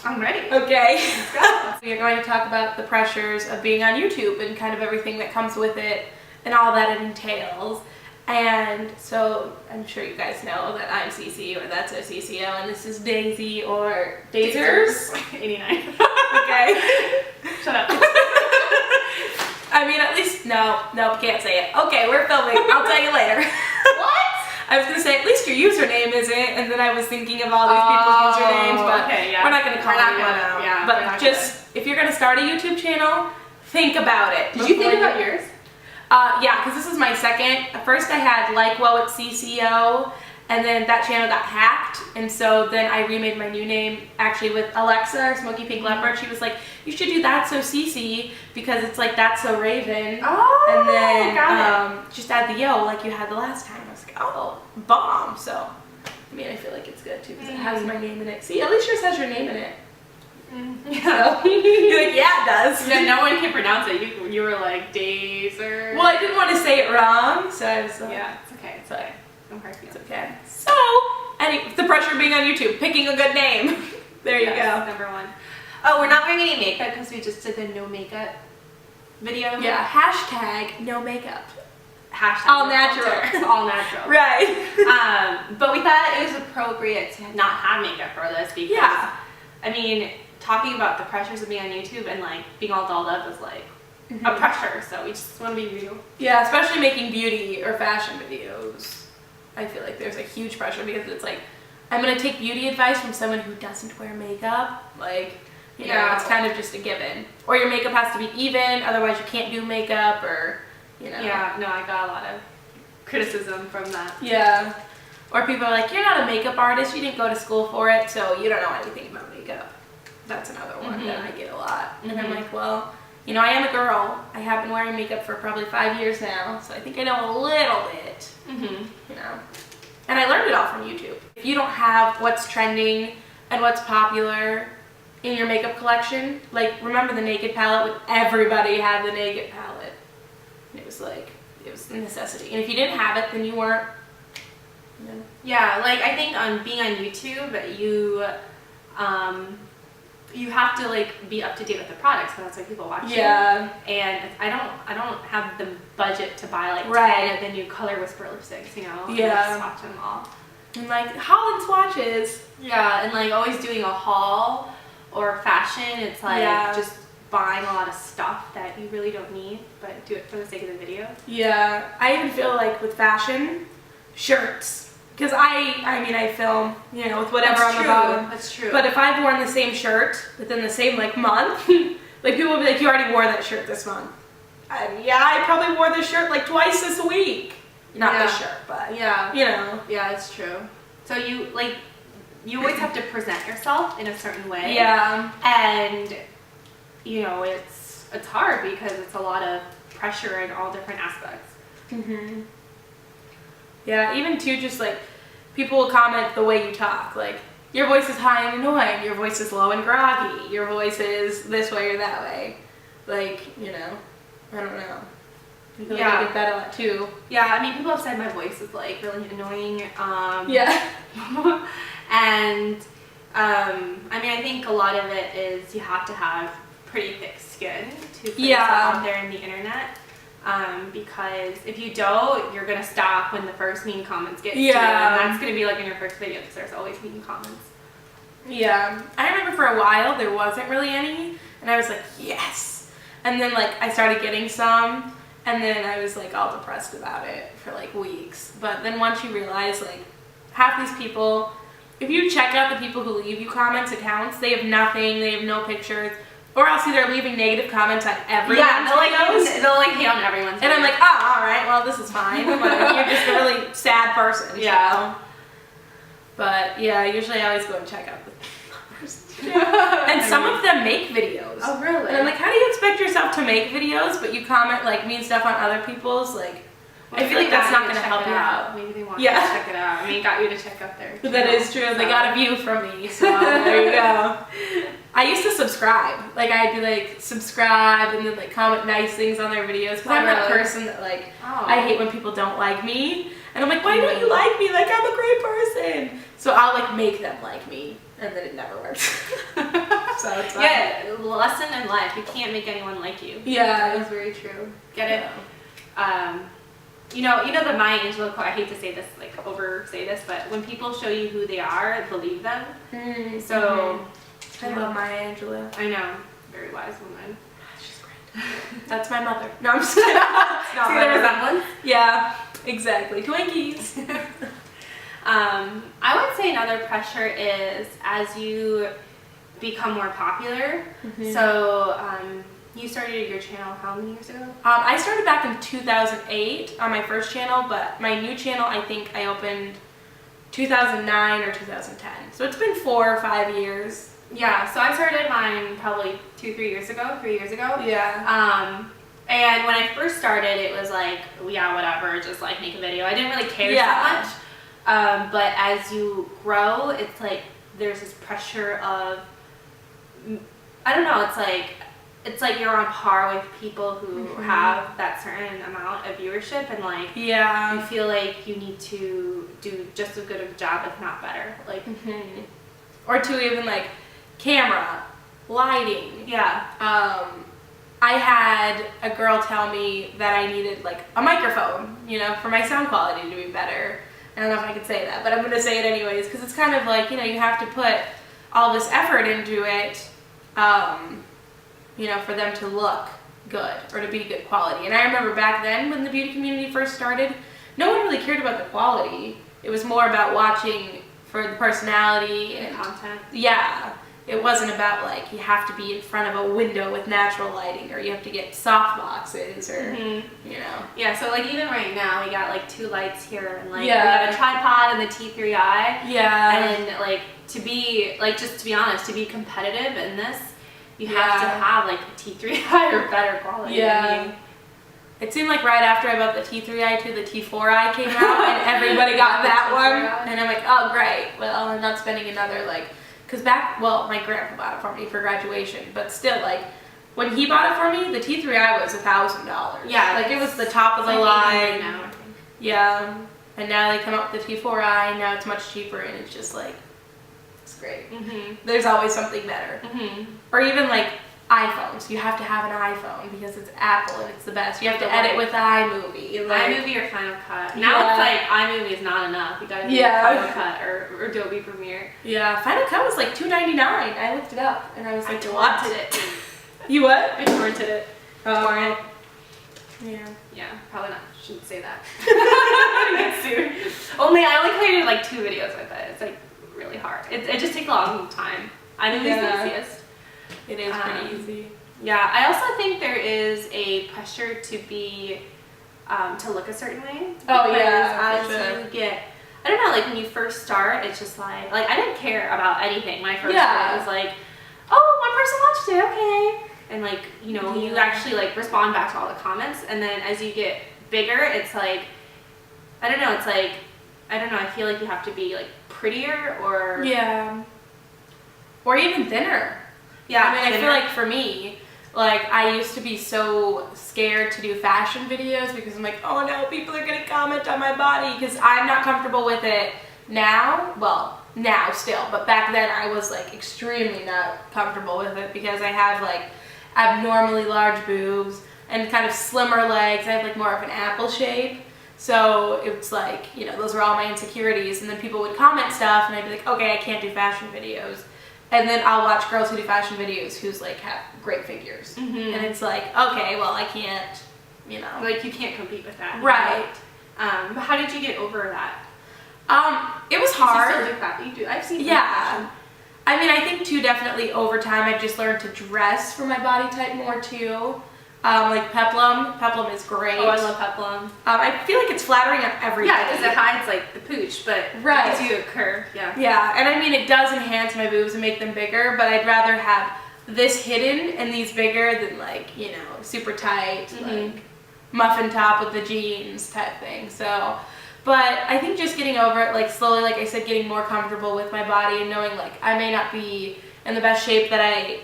I'm ready. Okay. Let's go. We are going to talk about the pressures of being on YouTube and kind of everything that comes with it and all that it entails. And so I'm sure you guys know that I'm CC or Thatssociciyo, and this is Daisy or DAISERZ89. Okay. Shut up. I mean, at least, no, can't say it. Okay, we're filming. I'll tell you later. What? I was going to say, at least your username isn't, and then I was thinking of all these people's usernames, but we're not going to call anyone out. Yeah, but just, if you're going to start a YouTube channel, think about it. Did you think about yours? Yeah, because this is my second. At first I had It's CCO, and then that channel got hacked, and so then I remade my new name, actually with Alexa, our Smoky Pink Leopard. She was like, you should do Thatssociciyo, because it's like That's So Raven. Oh, and then got it. Just add the yo like you had the last time. I was like, oh, bomb. So, I mean, I feel like it's good too, because it has my name in it. See, at least yours has your name in it. Yeah. So, you're like, yeah, it does. Yeah, no one can pronounce it. You were like DAISERZ. Well, I didn't want to say it wrong, so I was like, yeah, it's okay. It's okay. Don't hurt you. it's okay. So, the pressure of being on YouTube, picking a good name. There you go. Number one. Oh, we're not wearing any makeup because we just did the no makeup video. Yeah, hashtag no makeup. Hashtag all natural. All natural. Right. But we thought it was appropriate to not have makeup for this because, Yeah. I mean, talking about the pressures of being on YouTube and like being all dolled up is like a pressure, so we just want to be real. Yeah, especially making beauty or fashion videos. I feel like there's a huge pressure because it's like, I'm going to take beauty advice from someone who doesn't wear makeup. Like, you know, it's kind of just a given. Or your makeup has to be even, otherwise you can't do makeup, or, you know. Yeah, no, I got a lot of criticism from that. Yeah. Or people are like, you're not a makeup artist, you didn't go to school for it, so you don't know anything about makeup. That's another one that I get a lot. And I'm like, well, you know, I am a girl. I have been wearing makeup for probably 5 years now, so I think I know a little bit, you know. And I learned it all from YouTube. If you don't have what's trending and what's popular in your makeup collection, like, remember the Naked palette? Everybody had the Naked palette. And it was like, it was a necessity. And if you didn't have it, then you weren't, you know. Yeah, like, I think on being on YouTube, you have to like be up to date with the products, because that's why people watch you. Yeah. And I don't have the budget to buy like 10 of the new Color Whisper lipsticks, you know. Yeah. I just watch them all. And like Holland swatches. Yeah, and like always doing a haul or fashion, it's like just buying a lot of stuff that you really don't need, but do it for the sake of the video. Yeah, I even feel like with fashion, shirts. Because I film, you know, with whatever on the bottom. That's true. But if I've worn the same shirt within the same like month, like people will be like, you already wore that shirt this month. And yeah, I probably wore this shirt like twice this week. Not this shirt, but you know. Yeah, it's true. So you always have to present yourself in a certain way. Yeah. And you know, it's hard because it's a lot of pressure in all different aspects. Yeah, even too, just like, people will comment the way you talk, like, your voice is high and annoying, your voice is low and groggy, your voice is this way or that way. Like, you know, I don't know. I feel like I get that a lot too. Yeah, I mean, people have said my voice is like really annoying. Yeah. And, I mean, I think a lot of it is you have to have pretty thick skin to put yourself out there in the internet. Because if you don't, you're gonna stop when the first mean comments get to you, and that's gonna be like in your first video, because there's always mean comments. Yeah, I remember for a while there wasn't really any, and I was like, yes. And then like I started getting some, and then I was like all depressed about it for like weeks. But then once you realize like half these people, if you check out the people who leave you comments accounts, they have nothing, they have no pictures. Or else they're leaving negative comments on everyone's videos. They'll like hate on everyone's And I'm like, oh, alright, well this is fine. But you're just a really sad person. Yeah. So. But yeah, usually I always go and check out the numbers. And some of them make videos. Oh, really? And I'm like, how do you expect yourself to make videos, but you comment like mean stuff on other people's? Like, I feel like that's not going to help you out. Maybe they want you to check it out. I mean, got you to check out their channel. That is true. So. They got a view from me, so there you go. I used to subscribe. Like, I'd be like, subscribe, and then like comment nice things on their videos. Because I'm that person that like, I hate when people don't like me. And I'm like, why don't you like me? Like, I'm a great person. So I'll like make them like me. And then it never works. So it's fine. Yeah, lesson in life. You can't make anyone like you. Yeah. That is very true. Get it? You know the Maya Angelou quote. I hate to say this, like say this, but when people show you who they are, believe them. Mm-hmm. So I love Maya Angelou. I know, very wise woman. She's great. That's my mother. No, I'm just kidding. No, see the resemblance? Yeah, exactly. Twinkies. I would say another pressure is as you become more popular. Mm-hmm. So you started your channel how many years ago? I started back in 2008 on my first channel, but my new channel I think I opened 2009 or 2010. So it's been 4 or 5 years. Yeah, so I started mine probably 3 years ago. Yeah. And when I first started, it was like, yeah, whatever, just like make a video. I didn't really care so much. But as you grow, it's like there's this pressure of, I don't know, it's like you're on par with people who have that certain amount of viewership, and like you feel like you need to do just as good of a job, if not better. Like, or to even like camera, lighting. Yeah. I had a girl tell me that I needed like a microphone, you know, for my sound quality to be better. I don't know if I could say that, but I'm going to say it anyways, because it's kind of like, you know, you have to put all this effort into it, you know, for them to look good or to be good quality. And I remember back then when the beauty community first started, no one really cared about the quality. It was more about watching for the personality and content. Yeah. It wasn't about like you have to be in front of a window with natural lighting, or you have to get soft boxes, or you know. Yeah, so like even right now we got like 2 lights here, and like we have a tripod and the T3i. Yeah. And like to be honest, to be competitive in this, you have to have like a T3i or better quality. Yeah. I mean, it seemed like right after I bought the T3i too, the T4i came out, and everybody got that one, and I'm like, oh great. Well, I'm not spending another like. Because my grandpa bought it for me for graduation, but still, like, when he bought it for me, the T3i was $1,000. Yeah. Like, it was the top of the line. Now, I think. Yeah. And now they come up with the T4i, and now it's much cheaper, and it's just, like, it's great. There's always something better. Or even, like, iPhones. You have to have an iPhone because it's Apple, and it's the best. You have to edit with iMovie. Like, iMovie or Final Cut. Now it's like iMovie is not enough. You gotta do Final Cut or Adobe Premiere. Yeah, Final Cut was like $2.99. I looked it up, and I was like, I torrented it. You what? I torrented it. Torrent. Yeah. Yeah, probably not. Shouldn't say that. Get sued. I only created like 2 videos with it. It's like really hard. It just takes a long time. iMovie's the easiest. It is pretty easy. Yeah, I also think there is a pressure to be, to look a certain way. Oh yeah, as you get, I don't know, like when you first start, it's just like I didn't care about anything when I first started. It was like, oh, 1 person watched it, okay. And like, you know, you actually like respond back to all the comments, and then as you get bigger, it's like, I don't know, I feel like you have to be like prettier or... Yeah. Or even thinner. Yeah, I mean, I feel like for me, like, I used to be so scared to do fashion videos because I'm like, oh no, people are going to comment on my body because I'm not comfortable with it now. Well, now still, but back then I was like extremely not comfortable with it because I have like abnormally large boobs and kind of slimmer legs. I have like more of an apple shape. So it's like, you know, those were all my insecurities, and then people would comment stuff and I'd be like, okay, I can't do fashion videos. And then I'll watch girls who do fashion videos who's like have great figures. And it's like, okay, well I can't, you know. Like you can't compete with that. Right. But how did you get over that? It was hard. You still do that? You do. I've seen fashion. I mean, I think too, definitely over time I've just learned to dress for my body type more too. Like peplum. Peplum is great. Oh, I love peplum. I feel like it's flattering on everything. Yeah, because it hides like the pooch, but it gives you a curve. Yeah. Yeah, and I mean it does enhance my boobs and make them bigger, but I'd rather have this hidden and these bigger than like, you know, super tight, like muffin top with the jeans type thing. So, but I think just getting over it, like slowly, like I said, getting more comfortable with my body and knowing like I may not be in the best shape that I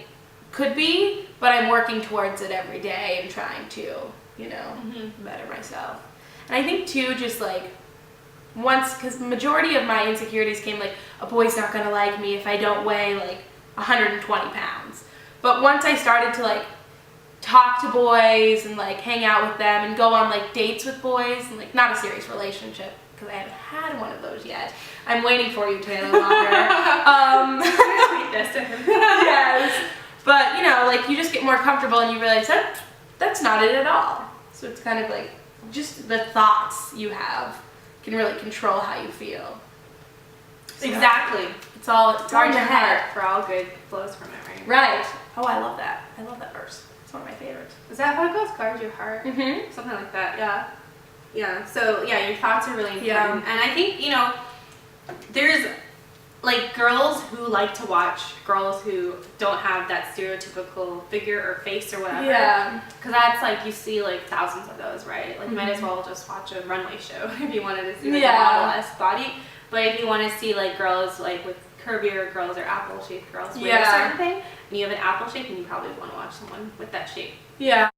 could be, but I'm working towards it every day and trying to, you know, better myself. And I think too, just like once, because the majority of my insecurities came like, a boy's not gonna like me if I don't weigh like 120 pounds. But once I started to like talk to boys and like hang out with them and go on like dates with boys and like not a serious relationship because I haven't had one of those yet. I'm waiting for you, Taylor Longer. Yes. But you know, like you just get more comfortable and you realize that that's not it at all. So it's kind of like just the thoughts you have can really control how you feel. So Exactly. It's all in Guard your your head. heart, for all good flows from it, right? Right. Oh, I love that. I love that verse. It's one of my favorites. Is that how it goes? Guard your heart? Mm-hmm. Something like that, yeah. Yeah, so yeah, your thoughts are really important. Yeah. And I think, you know, there's like girls who like to watch girls who don't have that stereotypical figure or face or whatever. Yeah. Because that's like, you see like thousands of those, right? Like you might as well just watch a runway show if you wanted to see like a model-esque body. But if you want to see like girls like with curvier girls or apple-shaped girls wear a certain thing, and you have an apple shape, and you probably want to watch someone with that shape. Yeah.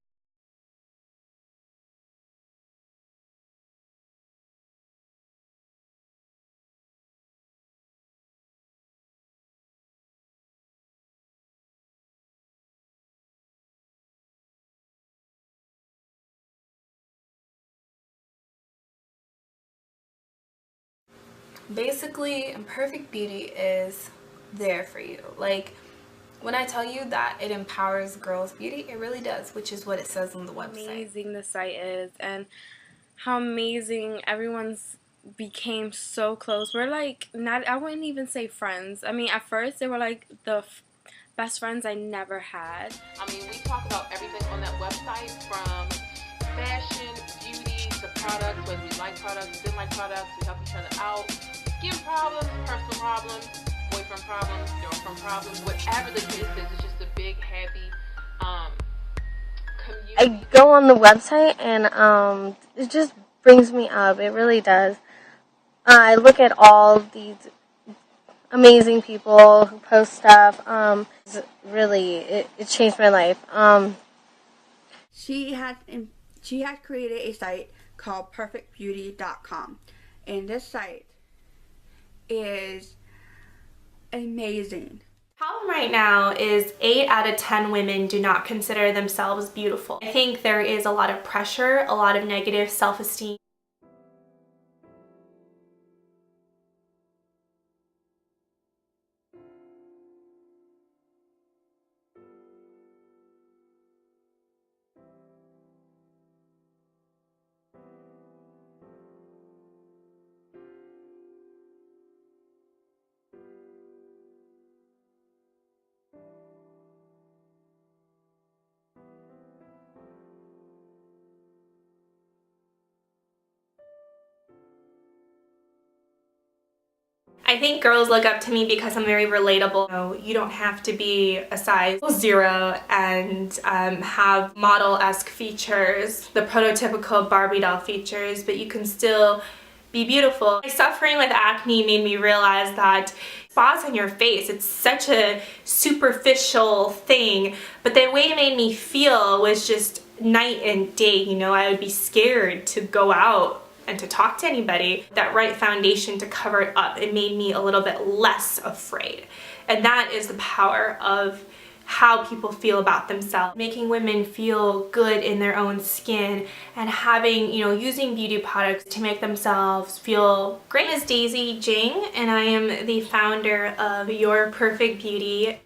Basically, Perfect Beauty is there for you. Like, when I tell you that it empowers girls' beauty, it really does, which is what it says on the website. Amazing the site is, and how amazing everyone's became so close. We're like, not, I wouldn't even say friends. I mean, at first they were like the best friends I never had. I mean, we talk about everything on that website, from fashion, beauty, to products, whether we like products, didn't like products, we help each other out, skin problems, personal problems, boyfriend problems, girlfriend problems, whatever the case is, it's just a big, happy community. I go on the website and it just brings me up. It really does. I look at all these amazing people who post stuff. Really, it changed my life. She had created a site called perfectbeauty.com, and this site is amazing. Problem right now is 8 out of 10 women do not consider themselves beautiful. I think there is a lot of pressure, a lot of negative self-esteem. I think girls look up to me because I'm very relatable. You know, you don't have to be a size 0 and have model-esque features, the prototypical Barbie doll features, but you can still be beautiful. My suffering with acne made me realize that spots on your face, it's such a superficial thing, but the way it made me feel was just night and day. You know, I would be scared to go out and to talk to anybody. That right foundation to cover it up, it made me a little bit less afraid. And that is the power of how people feel about themselves. Making women feel good in their own skin and having, you know, using beauty products to make themselves feel great. My name is Daisy Jing, and I am the founder of Your Perfect Beauty.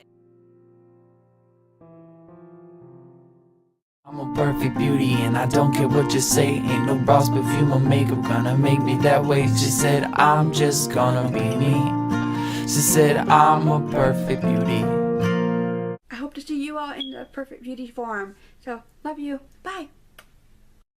I'm a perfect beauty and I don't care what you say. Ain't no bras, perfume or makeup gonna make me that way. She said I'm just gonna be me. She said I'm a perfect beauty. I hope to see you all in the Perfect Beauty forum. So, love you. Bye.